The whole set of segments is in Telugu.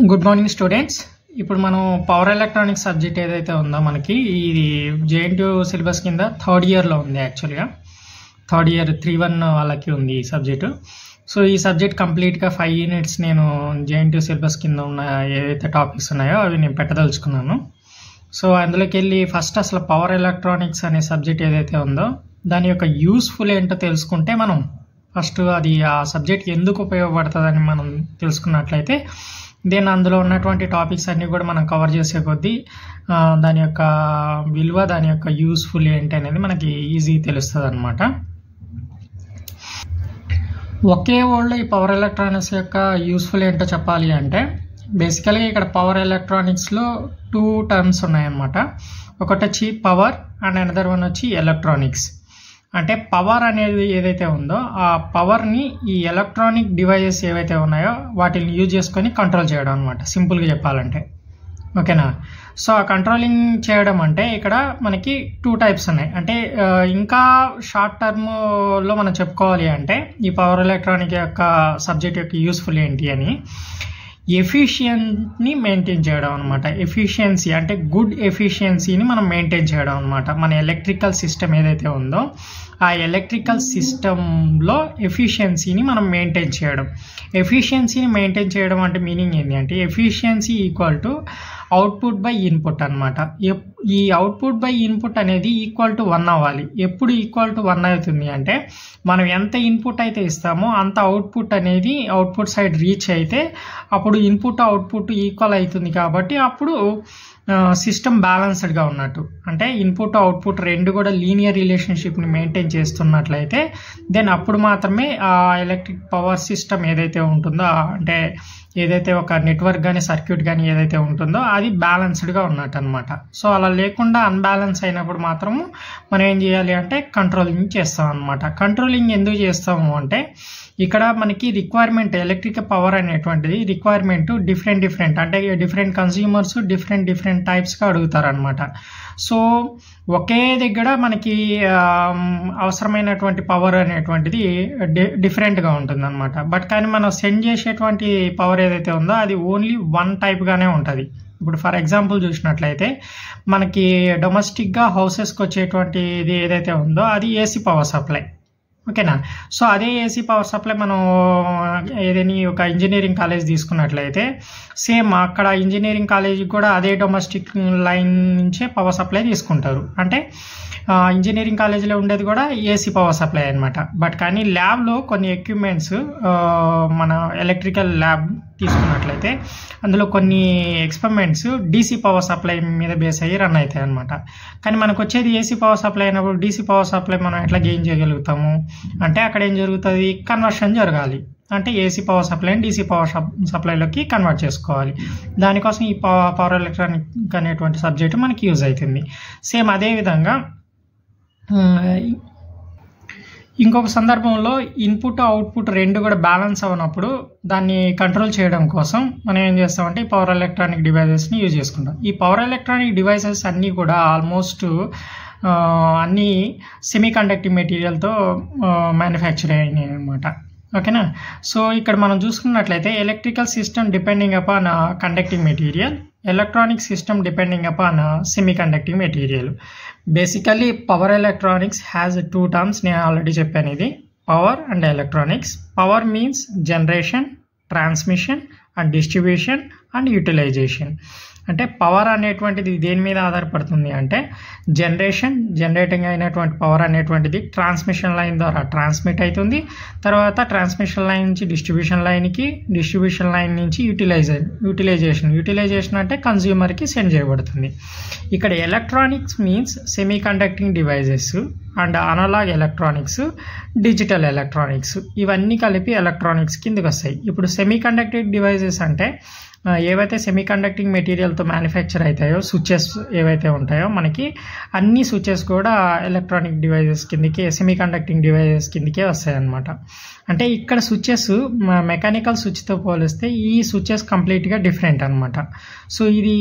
Good morning students. ఇప్పుడు మనం పవర్ ఎలక్ట్రానిక్స్ సబ్జెక్ట్ ఏదైతే ఉందో మనకి ఇది జేఎన్టీయూ సిలబస్ కింద థర్డ్ ఇయర్లో ఉంది. యాక్చువల్గా థర్డ్ ఇయర్ 3-1 వాళ్ళకి ఉంది ఈ సబ్జెక్టు. సో ఈ సబ్జెక్ట్ కంప్లీట్గా 5 యూనిట్స్ నేను జేఎన్టీయూ సిలబస్ కింద ఉన్న ఏదైతే టాపిక్స్ ఉన్నాయో అవి నేను పెట్టదలుచుకున్నాను. సో అందులోకి వెళ్ళి ఫస్ట్ అసలు పవర్ ఎలక్ట్రానిక్స్ అనే సబ్జెక్ట్ ఏదైతే ఉందో దాని యొక్క యూస్ఫుల్ ఏంటో తెలుసుకుంటే మనం ఫస్ట్ అది ఆ సబ్జెక్ట్ ఎందుకు ఉపయోగపడుతుందని మనం తెలుసుకున్నట్లయితే దెన్ అందులో ఉన్నటువంటి టాపిక్స్ అన్నీ కూడా మనం కవర్ చేసే కొద్దీ దాని యొక్క విలువ, దాని యొక్క యూస్ఫుల్ ఏంటి అనేది మనకి ఈజీ తెలుస్తుంది అనమాట. ఒకే వర్డ్లో ఈ పవర్ ఎలక్ట్రానిక్స్ యొక్క యూస్ఫుల్ ఏంటో చెప్పాలి అంటే బేసికల్గా ఇక్కడ పవర్ ఎలక్ట్రానిక్స్లో 2 టర్మ్స్ ఉన్నాయన్నమాట. ఒకటి వచ్చి పవర్ అండ్ అనదర్ వన్ వచ్చి ఎలక్ట్రానిక్స్. అంటే పవర్ అనేది ఏదైతే ఉందో ఆ పవర్ని ఈ ఎలక్ట్రానిక్ డివైజెస్ ఏవైతే ఉన్నాయో వాటిని యూజ్ చేసుకొని కంట్రోల్ చేయడం అనమాట, సింపుల్గా చెప్పాలంటే. ఓకేనా? సో ఆ కంట్రోలింగ్ చేయడం అంటే ఇక్కడ మనకి 2 టైప్స్ ఉన్నాయి. అంటే ఇంకా షార్ట్ టర్మ్లో మనం చెప్పుకోవాలి అంటే ఈ పవర్ ఎలక్ట్రానిక్ యొక్క సబ్జెక్ట్ యొక్క యూస్ఫుల్ ఏంటి అని ఎఫిషియన్సీని మెయింటైన్ చేయడం అనమాట. ఎఫిషియన్సీ అంటే గుడ్ ఎఫిషియన్సీని మనం మెయింటైన్ చేయడం అనమాట. మన ఎలక్ట్రికల్ సిస్టమ్ ఏదైతే ఉందో ఆ ఎలక్ట్రికల్ సిస్టంలో ఎఫిషియన్సీని మనం మెయింటైన్ చేయడం. ఎఫిషియన్సీని మెయింటైన్ చేయడం అంటే మీనింగ్ ఏంటి అంటే efficiency equal to output by input అనమాట. ఈ అవుట్పుట్ బై ఇన్పుట్ అనేది ఈక్వల్ టు 1 అవ్వాలి. ఎప్పుడు ఈక్వల్ టు 1 అవుతుంది అంటే మనం ఎంత ఇన్పుట్ అయితే ఇస్తామో అంత అవుట్పుట్ అనేది అవుట్పుట్ సైడ్ రీచ్ అయితే అప్పుడు ఇన్పుట్ అవుట్పుట్ ఈక్వల్ అవుతుంది. కాబట్టి అప్పుడు సిస్టమ్ బ్యాలెన్స్డ్గా ఉన్నట్టు. అంటే ఇన్పుట్ అవుట్పుట్ రెండు కూడా లీనియర్ రిలేషన్షిప్ని మెయింటైన్ చేస్తున్నట్లయితే దెన్ అప్పుడు మాత్రమే ఆ ఎలక్ట్రిక్ పవర్ సిస్టమ్ ఏదైతే ఉంటుందో అంటే ఏదైతే ఒక నెట్వర్క్ కానీ సర్క్యూట్ కానీ ఏదైతే ఉంటుందో అది బ్యాలెన్స్డ్గా ఉన్నట్టు అనమాట. సో అలా లేకుండా అన్బ్యాలెన్స్ అయినప్పుడు మాత్రము మనం ఏం చేయాలి అంటే కంట్రోలింగ్ చేస్తాం అనమాట. కంట్రోలింగ్ ఎందుకు చేస్తాము అంటే ఇక్కడ మనకి రిక్వైర్మెంట్ ఎలక్ట్రికల్ పవర్ అనేటువంటిది రిక్వైర్మెంట్ డిఫరెంట్ అంటే డిఫరెంట్ కన్స్యూమర్స్ డిఫరెంట్ టైప్స్గా అడుగుతారు అనమాట. సో ఒకే దగ్గర మనకి అవసరమైనటువంటి పవర్ అనేటువంటిది డిఫరెంట్గా ఉంటుంది అనమాట. బట్ కానీ మనం సెండ్ చేసేటువంటి పవర్ ఏదైతే ఉందో అది ఓన్లీ 1 టైప్గానే ఉంటుంది. ఇప్పుడు ఫర్ ఎగ్జాంపుల్ చూసినట్లయితే మనకి డొమెస్టిక్గా హౌసెస్కి వచ్చేటువంటిది ఏదైతే ఉందో అది ఏసీ పవర్ సప్లై. ఓకేనా? సో అదే ఏసీ పవర్ సప్లై మనం ఏదైనా ఒక ఇంజనీరింగ్ కాలేజ్ తీసుకున్నట్లయితే సేమ్ అక్కడ ఇంజనీరింగ్ కాలేజీకి కూడా అదే డొమెస్టిక్ లైన్ నుంచే పవర్ సప్లై తీసుకుంటారు. అంటే ఇంజనీరింగ్ కాలేజీలో ఉండేది కూడా ఏసీ పవర్ సప్లై అనమాట. బట్ కానీ ల్యాబ్లో కొన్ని ఎక్విప్మెంట్స్ మన ఎలక్ట్రికల్ ల్యాబ్ తీసుకున్నట్లయితే అందులో కొన్ని ఎక్స్పెరిమెంట్స్ డీసీ పవర్ సప్లై మీద బేస్ అయ్యి రన్ అవుతాయి అనమాట. కానీ మనకు వచ్చేది ఏసీ పవర్ సప్లై అయినప్పుడు డీసీ పవర్ సప్లై మనం ఎట్లా గెయిన్ చేయగలుగుతాము అంటే అక్కడ ఏం జరుగుతుంది, కన్వర్షన్ జరగాలి. అంటే ఏసీ పవర్ సప్లైని డీసీ పవర్ సప్లైలోకి కన్వర్ట్ చేసుకోవాలి. దానికోసం ఈ పవర్ ఎలక్ట్రానిక్ అనేటువంటి సబ్జెక్ట్ మనకి యూజ్ అవుతుంది. సేమ్ అదేవిధంగా ఇంకొక సందర్భంలో ఇన్పుట్ అవుట్పుట్ రెండు కూడా బ్యాలెన్స్ అవ్వనప్పుడు దాన్ని కంట్రోల్ చేయడం కోసం మనం ఏం చేస్తామంటే ఈ పవర్ ఎలక్ట్రానిక్ డివైజెస్ని యూజ్ చేసుకుంటాం. ఈ పవర్ ఎలక్ట్రానిక్ డివైసెస్ అన్నీ కూడా ఆల్మోస్ట్ అన్నీ సెమీ కండక్టింగ్ మెటీరియల్తో మ్యానుఫ్యాక్చర్ అయినాయి అనమాట. ఓకేనా? సో ఇక్కడ మనం చూసుకున్నట్లయితే electrical system depending upon conducting material, electronic system depending upon semi conducting material. Basically power electronics has 2 terms. నేను ఆల్రెడీ చెప్పాను ఇది power and electronics. Power means generation, transmission and distribution and utilisation. అంటే పవర్ అనేటువంటిది దేని మీద ఆధారపడుతుంది అంటే జనరేటింగ్ అయినటువంటి పవర్ అనేటువంటిది ట్రాన్స్మిషన్ లైన్ ద్వారా ట్రాన్స్మిట్ అవుతుంది. తర్వాత ట్రాన్స్మిషన్ లైన్ నుంచి డిస్ట్రిబ్యూషన్ లైన్కి, డిస్ట్రిబ్యూషన్ లైన్ నుంచి యూటిలైజేషన్ అంటే కన్స్యూమర్కి సెండ్ చేయబడుతుంది. ఇక్కడ electronics means semi conducting devices and analogue electronics, digital electronics ఇవన్నీ కలిపి ఎలక్ట్రానిక్స్ కిందకి వస్తాయి. ఇప్పుడు సెమీ కండక్టింగ్ డివైజెస్ అంటే ఏవైతే సెమీ కండక్టింగ్ మెటీరియల్తో మ్యానుఫ్యాక్చర్ అవుతాయో స్విచెస్ ఏవైతే ఉంటాయో మనకి అన్ని స్విచెస్ కూడా ఎలక్ట్రానిక్ డివైజెస్ కిందకి, సెమీ కండక్టింగ్ డివైజెస్ కిందకే వస్తాయి అన్నమాట. అంటే ఇక్కడ స్విచెస్ మెకానికల్ స్విచ్తో పోలిస్తే ఈ స్విచెస్ కంప్లీట్గా డిఫరెంట్ అనమాట. సో ఇది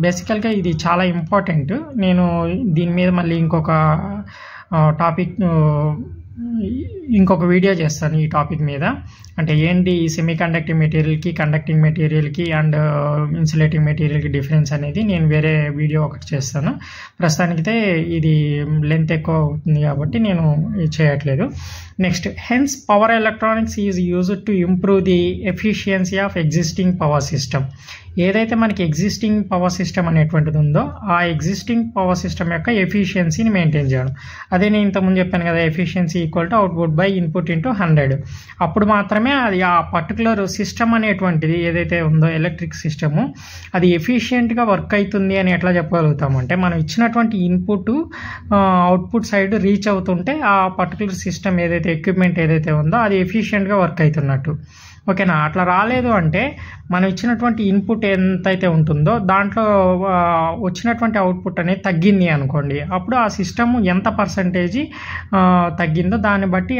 బేసికల్గా ఇది చాలా ఇంపార్టెంట్. నేను దీని మీద మళ్ళీ ఇంకొక టాపిక్ ఇంకొక వీడియో చేస్తాను ఈ టాపిక్ మీద, అంటే ఏంటి ఈ సెమీ కండక్టింగ్ మెటీరియల్కి, కండక్టింగ్ మెటీరియల్కి అండ్ ఇన్సులేటింగ్ మెటీరియల్కి డిఫరెన్స్ అనేది నేను వేరే వీడియో ఒకటి చేస్తాను. ప్రస్తుతానికైతే ఇది లెంత్ ఎక్కువ అవుతుంది కాబట్టి నేను ఇది చేయట్లేదు. Next, hence power electronics is used to improve the efficiency of existing power system. ఏదైతే మనకి ఎగ్జిస్టింగ్ పవర్ సిస్టమ్ అనేటువంటిది ఉందో ఆ ఎగ్జిస్టింగ్ పవర్ సిస్టమ్ యొక్క ఎఫిషియన్సీని మెయింటైన్ చేయడం. అదే నేను ఇంతకుముందు చెప్పాను కదా, efficiency equal to output by input into 100. అప్పుడు మాత్రమే అది ఆ పర్టికులర్ సిస్టమ్ అనేటువంటిది ఏదైతే ఉందో ఎలక్ట్రిక్ సిస్టము అది ఎఫిషియెంట్గా వర్క్ అవుతుంది అని ఎట్లా చెప్పగలుగుతాము అంటే, మనం ఇచ్చినటువంటి ఇన్పుట్ అవుట్పుట్ సైడ్ రీచ్ అవుతుంటే ఆ పర్టికులర్ సిస్టమ్ ఏదైతే ఎక్విప్మెంట్ ఏదైతే ఉందో అది ఎఫిషియెంట్గా వర్క్ అవుతున్నట్టు. ఓకేనా? అట్లా రాలేదు అంటే మనం ఇచ్చినటువంటి ఇన్పుట్ ఎంతైతే ఉంటుందో దాంట్లో వచ్చినటువంటి అవుట్పుట్ అనేది తగ్గింది అనుకోండి, అప్పుడు ఆ సిస్టమ్ ఎంత పర్సంటేజీ తగ్గిందో దాన్ని బట్టి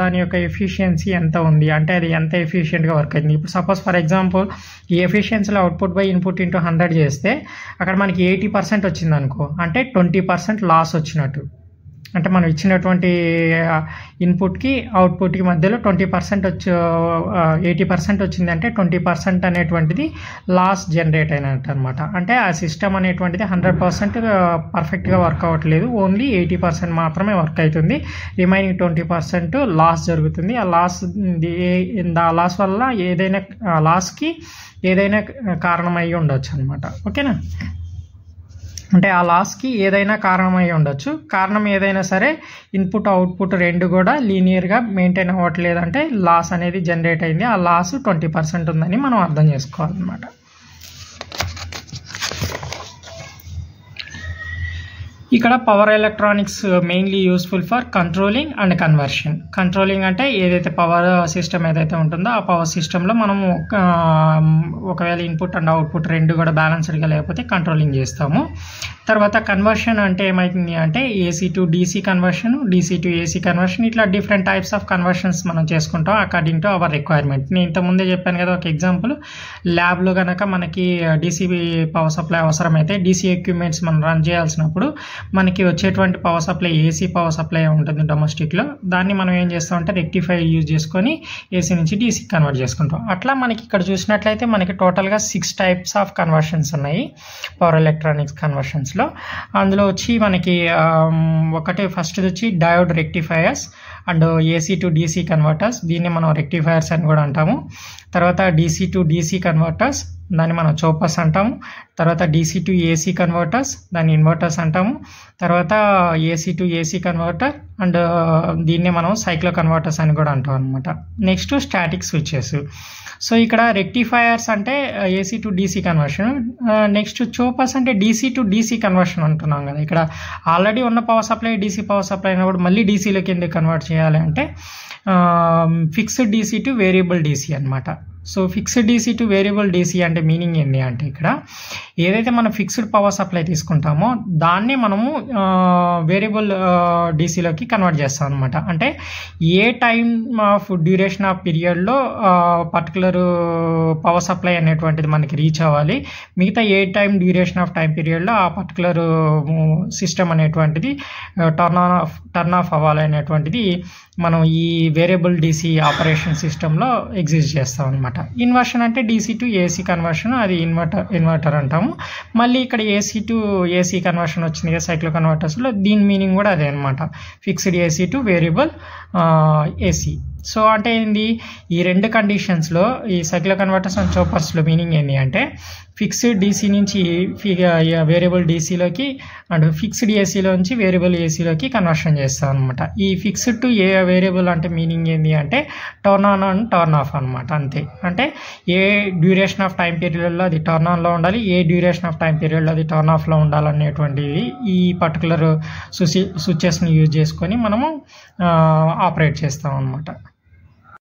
దాని యొక్క ఎఫిషియన్సీ ఎంత ఉంది అంటే అది ఎంత ఎఫిషియెంట్గా వర్క్ అయింది. ఇప్పుడు సపోజ్ ఫర్ ఎగ్జాంపుల్ ఈ ఎఫిషియన్సీలో అవుట్పుట్ బై ఇన్పుట్ ఇంటూ 100 చేస్తే అక్కడ మనకి 80% వచ్చింది అనుకో, అంటే 20% లాస్ వచ్చినట్టు. అంటే మనం ఇచ్చినటువంటి ఇన్పుట్కి అవుట్పుట్కి మధ్యలో 20% 80% వచ్చింది అంటే 20% అనేటువంటిది లాస్ జనరేట్ అయినట్టు అనమాట. అంటే ఆ సిస్టమ్ అనేటువంటిది 100% పర్ఫెక్ట్గా వర్క్ అవ్వట్లేదు, ఓన్లీ 80% మాత్రమే వర్క్ అవుతుంది, రిమైనింగ్ 20% లాస్ జరుగుతుంది. ఆ లాస్ వల్ల ఏదైనా లాస్కి ఏదైనా కారణం అయ్యి ఉండొచ్చు అనమాట. ఓకేనా? అంటే ఆ లాస్కి ఏదైనా కారణం అయ్యి ఉండొచ్చు. కారణం ఏదైనా సరే ఇన్పుట్ అవుట్పుట్ రెండు కూడా లీనియర్గా మెయింటైన్ అవ్వట్లేదు అంటే లాస్ అనేది జనరేట్ అయింది. ఆ లాస్ 20% ఉందని మనం అర్థం చేసుకోవాలన్నమాట. ఇక్కడ power electronics mainly useful for controlling and conversion. Controlling అంటే ఏదైతే పవర్ సిస్టమ్ ఏదైతే ఉంటుందో ఆ పవర్ సిస్టంలో మనము ఒకవేళ ఇన్పుట్ అండ్ అవుట్పుట్ రెండు కూడా బ్యాలెన్స్డ్గా లేకపోతే కంట్రోలింగ్ చేస్తాము. తర్వాత కన్వర్షన్ అంటే ఏమైతుంది అంటే AC to DC conversion, DC to AC conversion, ఇట్లా డిఫరెంట్ టైప్స్ ఆఫ్ కన్వర్షన్స్ మనం చేసుకుంటాం అకార్డింగ్ టు అవర్ రిక్వైర్మెంట్. నేను ఇంతకుముందే చెప్పాను కదా ఒక ఎగ్జాంపుల్, ల్యాబ్లో కనుక మనకి డీసీ పవర్ సప్లై అవసరమైతే డీసీ ఎక్విప్మెంట్స్ మనం రన్ చేయాల్సినప్పుడు మనకి వచ్చేటువంటి power supply AC power supply ఉంటుంది డొమెస్టిక్లో, దాన్ని మనం ఏం చేస్తామంటే రెక్టిఫై యూజ్ చేసుకొని ఏసీ నుంచి డీసీ కన్వర్ట్ చేసుకుంటాం. అట్లా మనకి ఇక్కడ చూసినట్లయితే మనకి టోటల్గా 6 టైప్స్ ఆఫ్ కన్వర్షన్స్ ఉన్నాయి పవర్ ఎలక్ట్రానిక్స్ కన్వర్షన్స్లో. అందులో వచ్చి మనకి ఒకటి ఫస్ట్ వచ్చి diode rectifiers and AC to DC converters, దీన్ని మనం రెక్టిఫైయర్స్ అని కూడా అంటాము. తర్వాత డీసీ టు డీసీ కన్వర్టర్స్, దాన్ని మనం చోపర్స్ అంటాము. తర్వాత డీసీ టు ఏసీ కన్వర్టర్స్, దాన్ని ఇన్వర్టర్స్ అంటాము. తర్వాత AC to AC converter and దీన్నే మనం సైక్లో కన్వర్టర్స్ అని కూడా అంటాం అనమాట. Next static switches. సో ఇక్కడ రెక్టిఫైయర్స్ అంటే AC to DC conversion, next choppers అంటే డీసీ టు డీసీ కన్వర్షన్ అంటున్నాం కదా. ఇక్కడ ఆల్రెడీ ఉన్న power supply DC power supply అయినప్పుడు మళ్ళీ డీసీలోకి ఎందుకు కన్వర్ట్ చేయాలి అంటే fixed DC to variable DC అనమాట. సో fixed DC to variable DC అంటే మీనింగ్ ఏంటి అంటే ఇక్కడ ఏదైతే మనం ఫిక్స్డ్ పవర్ సప్లై తీసుకుంటామో దాన్ని మనము వేరియబుల్ డీసీలోకి కన్వర్ట్ చేస్తాం అనమాట. అంటే ఏ టైమ్ ఆఫ్ డ్యూరేషన్ ఆఫ్ పీరియడ్లో పర్టికులర్ పవర్ సప్లై అనేటువంటిది మనకి రీచ్ అవ్వాలి, మిగతా ఏ టైం డ్యూరేషన్ ఆఫ్ టైం పీరియడ్లో ఆ పర్టికులర్ సిస్టమ్ అనేటువంటిది టర్న్ ఆఫ్ అవ్వాలి అనేటువంటిది మనం ఈ వేరియబుల్ డీసీ ఆపరేషన్ సిస్టంలో ఎగ్జిస్ట్ చేస్తాం అనమాట. ఇన్వర్షన్ అంటే డీసీ టు ఏసీ కన్వర్షన్, అది ఇన్వర్టర్ అంటాము. మళ్ళీ ఇక్కడ ఏసీ టు ఏసీ కన్వర్షన్ వచ్చింది కదా సైక్లో కన్వర్టర్స్లో, దీని మీనింగ్ కూడా అదే అనమాట, fixed AC to variable AC. So అంటే ఏంది, ఈ రెండు కండిషన్స్లో ఈ సైక్లో కన్వర్టర్స్ అండ్ చోపర్స్లో మీనింగ్ ఏంటి అంటే ఫిక్స్డ్ డీసీ నుంచి వేరియబుల్ డీసీలోకి అండ్ ఫిక్స్డ్ ఏసీలో నుంచి వేరియబుల్ ఏసీలోకి కన్వర్షన్ చేస్తాం అనమాట. ఈ ఫిక్స్డ్ టు ఏ వేరియబుల్ అంటే మీనింగ్ ఏంటి అంటే turn on and turn off అనమాట, అంతే. అంటే ఏ డ్యూరేషన్ ఆఫ్ టైం పీరియడ్లో అది టర్న్ ఆన్లో ఉండాలి, ఏ డ్యూరేషన్ ఆఫ్ టైం పీరియడ్లో అది టర్న్ ఆఫ్లో ఉండాలనేటువంటిది ఈ పర్టికులర్ స్విచెస్ని యూజ్ చేసుకొని మనము ఆపరేట్ చేస్తాం అనమాట.